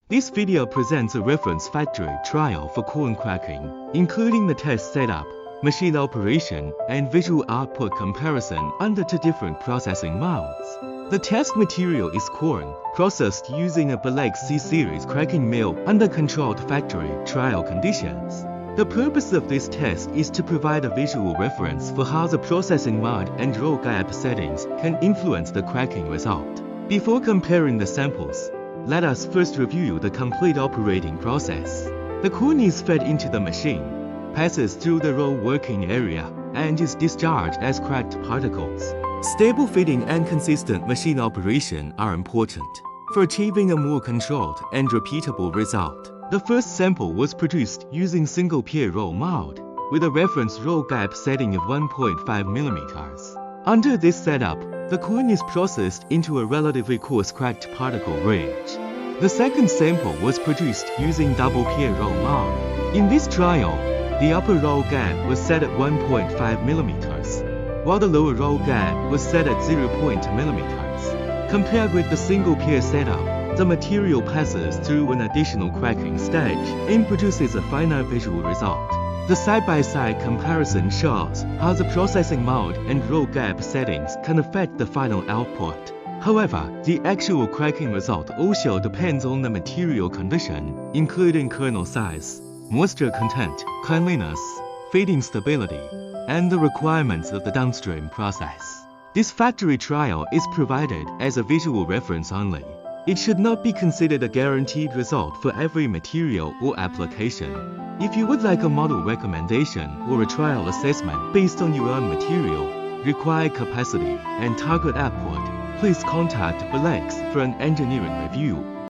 This video presents a reference factory trial for corn cracking, including the test setup, machine operation, and visual output comparison under two different processing modes. The test material is corn, processed using a Belek C-series cracking mill under controlled factory trial conditions. The purpose of this test is to provide a visual reference for how the processing mode and roll gap settings can influence the cracking result. Before comparing the samples, let us first review the complete operating process. The corn is fed into the machine, passes through the roll working area, and is discharged as cracked particles. Stable feeding and consistent machine operation are important for achieving a more controlled and repeatable result. The first sample was produced using single pair roll mode, with a reference roll gap setting of 1.5 mm. Under this setup, the corn is processed into a relatively coarse cracked particle range. The second sample was produced using double pair roll mode. In this trial, the upper roll gap was set at 1.5 mm, while the lower roll gap was set at 0 mm. Compared with the single pair setup, the material passes through an additional cracking stage and produces a final visual result. The side-by-side comparison shows how the processing mode and roll gap settings can affect the final output. However, the actual cracking result also depends on the material condition, including kernel size, moisture content, cleanliness, feeding stability, and the requirements of the downstream process. This factory trial is provided as a visual reference only. It should not be considered a guaranteed result for every material or application. If you would like a model recommendation or a trial assessment based on your own material, required capacity, and target output, please contact Belek for an engineering review.